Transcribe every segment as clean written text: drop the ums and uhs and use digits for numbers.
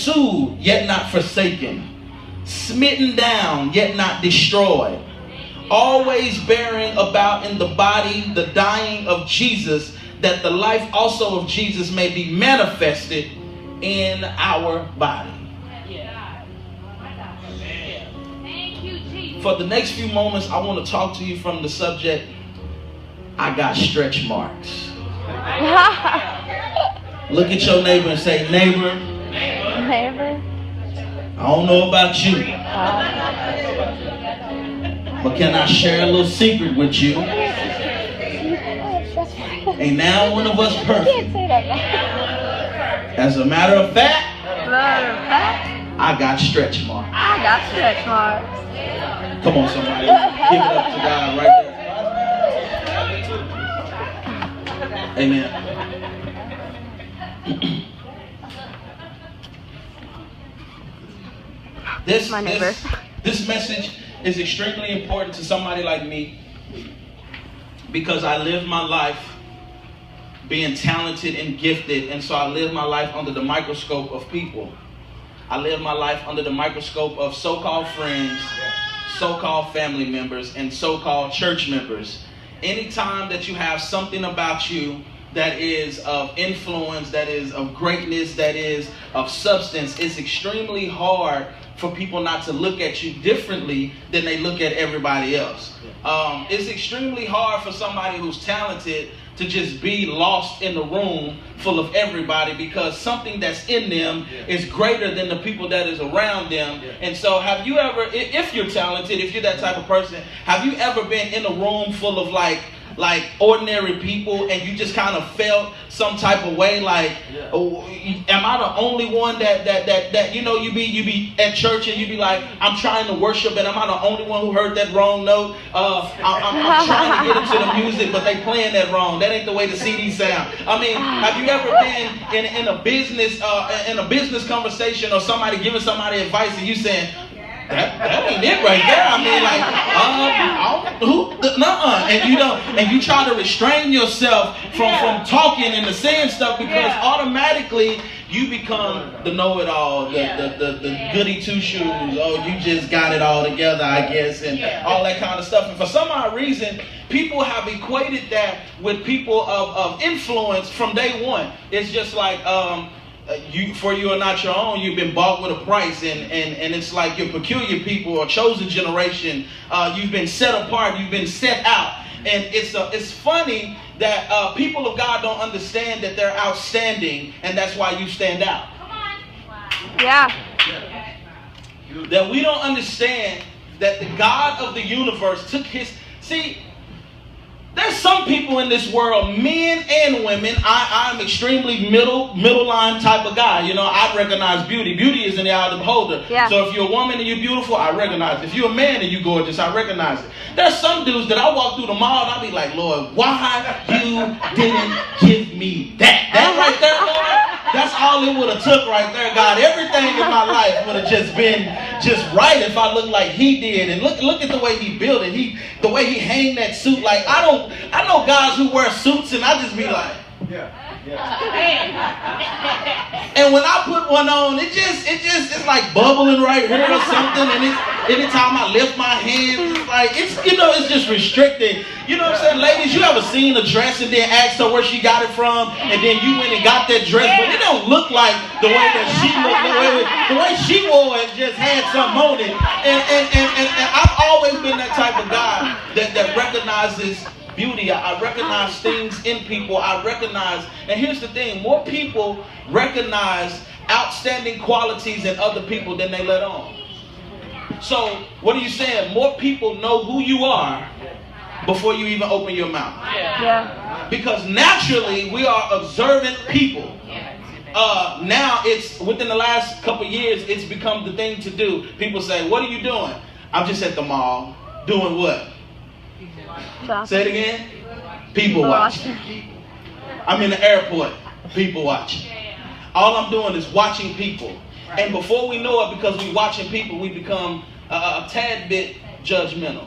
pursued yet not forsaken, smitten down yet not destroyed, always bearing about in the body the dying of Jesus, that the life also of Jesus may be manifested in our body. For the next few moments, I want to talk to you from the subject, I got stretch marks. Look at your neighbor and say, neighbor, I don't know about you, but can I share a little secret with you? Ain't now one of us perfect. As a matter of fact, I got stretch marks. Come on, somebody. Give it up to God right there. Amen. This message is extremely important to somebody like me because I live my life being talented and gifted, and so I live my life under the microscope of people. I live my life under the microscope of so-called friends, so-called family members, and so-called church members. Anytime that you have something about you that is of influence, that is of greatness, that is of substance, it's extremely hard for people not to look at you differently than they look at everybody else. It's extremely hard for somebody who's talented to just be lost in the room full of everybody, because something that's in them is greater than the people that is around them. And so have you ever, if you're talented, if you're that type of person, have you ever been in a room full of like ordinary people and you just kind of felt some type of way, like, oh, am I the only one that you know, you be at church and you be like, I'm trying to worship and am I the only one who heard that wrong note? I'm trying to get into the music, but they playing that wrong. That ain't the way the CD sound. I mean, have you ever been in a business conversation or somebody giving somebody advice and you saying, that ain't it right there. I mean, like, and you try to restrain yourself from talking and the saying stuff, because automatically you become the know-it-all, the goody two-shoes. Oh, you just got it all together, I guess, and all that kind of stuff. And for some odd reason, people have equated that with people of influence from day one. It's just like, for you are not your own, you've been bought with a price, and it's like you're peculiar people or chosen generation. You've been set apart, you've been set out. And it's funny that people of God don't understand that they're outstanding, and that's why you stand out. Come on. Wow. That we don't understand that the God of the universe took his... See, there's some people in this world, men and women. I'm extremely middle line type of guy. You know, I recognize beauty. Beauty is in the eye of the beholder. Yeah. So if you're a woman and you're beautiful, I recognize it. If you're a man and you're gorgeous, I recognize it. There's some dudes that I walk through the mall and I'll be like, Lord, why you didn't give me that? That right there, Lord, that's all it would have took right there, God. Everything in my life would have just been just right if I looked like he did. And look at the way he built it. The way he hang that suit. Like, I know guys who wear suits and I just be like, and when I put one on, it's like bubbling right here or something. And anytime I lift my hands, it's like, it's just restricting. You know what I'm saying? Ladies, you ever seen a dress and then asked her where she got it from, and then you went and got that dress, but it don't look like the way that she looked. The way she wore it just had something on it. And I've always been that type of guy that recognizes beauty. I recognize things in people. I recognize, and here's the thing, more people recognize outstanding qualities in other people than they let on. So, what are you saying? More people know who you are before you even open your mouth. Yeah. Because naturally, we are observant people. Now, it's within the last couple of years, it's become the thing to do. People say, what are you doing? I'm just at the mall. Doing what? Say it again. People watching. I'm in the airport. People watching. All I'm doing is watching people. And before we know it, because we're watching people, we become a tad bit judgmental.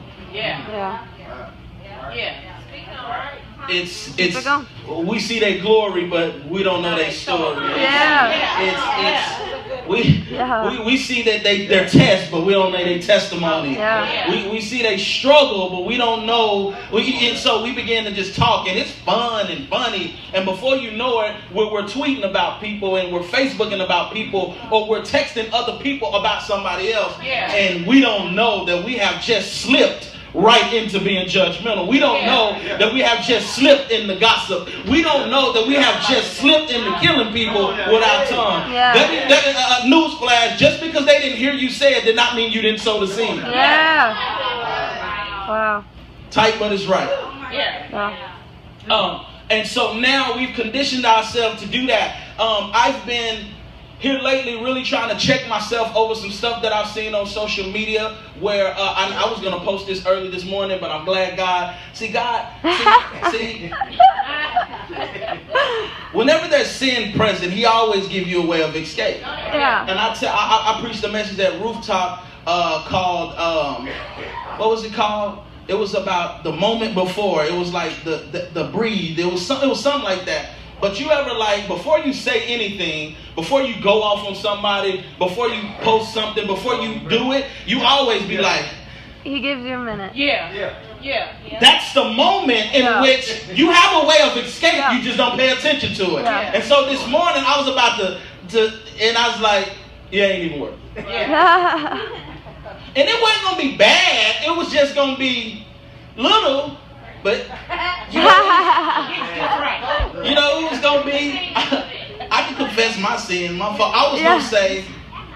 It's we see their glory, but we don't know their story. We see that they're tests, but we don't know their testimony. We see they struggle, but we don't know. And so we begin to just talk, and it's fun and funny. And before you know it, we're tweeting about people, and we're Facebooking about people, or we're texting other people about somebody else. And we don't know that we have just slipped right into being judgmental. We don't know that we have just slipped in the gossip. We don't know that we have just slipped into killing people with our tongue. Newsflash, just because they didn't hear you say it did not mean you didn't sow the seed. Wow. Tight, but it's right. And so now we've conditioned ourselves to do that. I've been here lately really trying to check myself over some stuff that I've seen on social media where I was going to post this early this morning, but I'm glad God, whenever there's sin present, he always gives you a way of escape. And I preached a message at Rooftop called, what was it called? It was about the moment before. It was like the breathe. It was something like that. But you ever, like, before you say anything, before you go off on somebody, before you post something, before you do it, you always be like, he gives you a minute. That's the moment in which you have a way of escape. You just don't pay attention to it. And so this morning I was about to and I was like, it ain't even work. And it wasn't going to be bad. It was just going to be little. But, you know, it was going to be, I can confess my sin, my fault. I was going to say,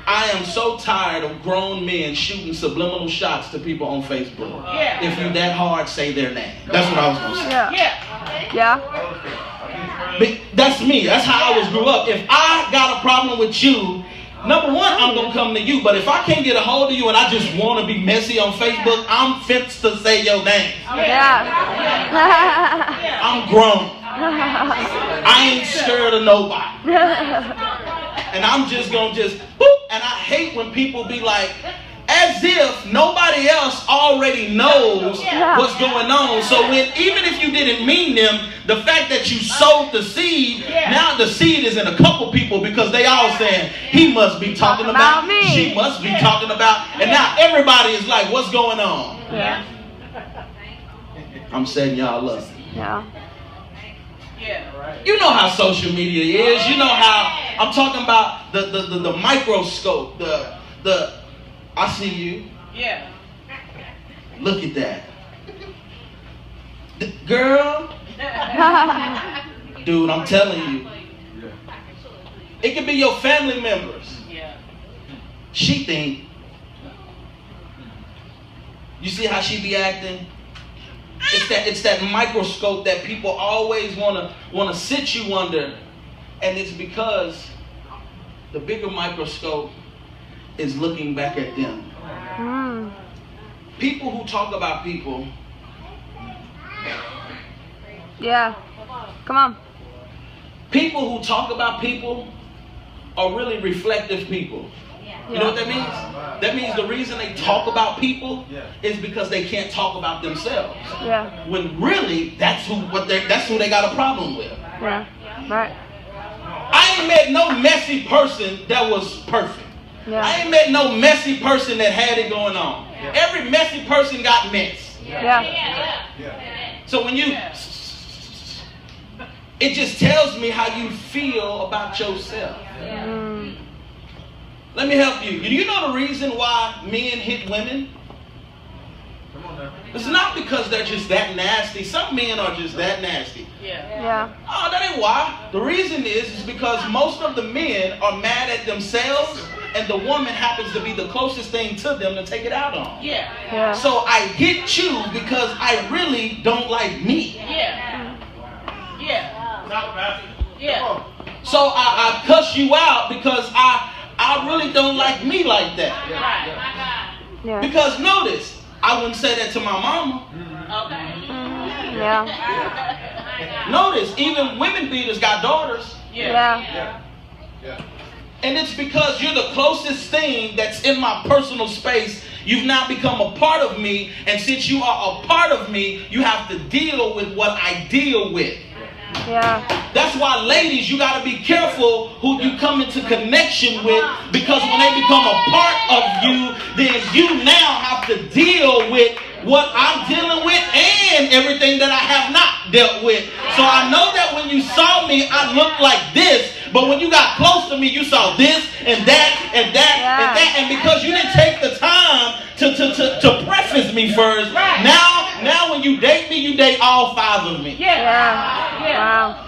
I am so tired of grown men shooting subliminal shots to people on Facebook. If you that hard, say their name. That's what I was going to say. But that's me. That's how I was grew up. If I got a problem with you, number one, I'm going to come to you. But if I can't get a hold of you and I just want to be messy on Facebook, I'm fit to say your name. I'm grown. I ain't scared of nobody. And I'm just going to boop. And I hate when people be like, as if nobody else already knows what's going on. So even if you didn't mean them, the fact that you sowed the seed, now the seed is in a couple people because they all saying, he must be talking about me. She must be talking about, and now everybody is like, what's going on? I'm setting y'all up. You know how social media is. You know how I'm talking about the microscope, the I see you. Look at that. Girl. Dude, I'm telling you. It could be your family members. She think. You see how she be acting? It's that microscope that people always wanna sit you under. And it's because the bigger microscope is looking back at them. People who talk about people. Come on. People who talk about people are really reflective people. You know what that means? That means the reason they talk about people is because they can't talk about themselves. When really that's who they got a problem with. I ain't met no messy person that was perfect. I ain't met no messy person that had it going on. Every messy person got mess. So when you, it just tells me how you feel about yourself. Let me help you. Do you know the reason why men hit women? It's not because they're just that nasty. Some men are just that nasty. Oh, that ain't why. The reason is because most of the men are mad at themselves, and the woman happens to be the closest thing to them to take it out on. So I hit you because I really don't like me. So I cuss you out because I really don't like me like that. Because notice, I wouldn't say that to my mama. Notice, even women beaters got daughters. And it's because you're the closest thing that's in my personal space. You've now become a part of me. And since you are a part of me, you have to deal with what I deal with. Yeah. That's why, ladies, you got to be careful who you come into connection with, because when they become a part of you, then you now have to deal with what I'm dealing with and everything that I have not dealt with. So I know that when you saw me, I looked like this, but when you got close to me, you saw this and that and that and that, and because you didn't take the time to preface me first, now when you date me, you date all 5 of me. Yeah. Wow.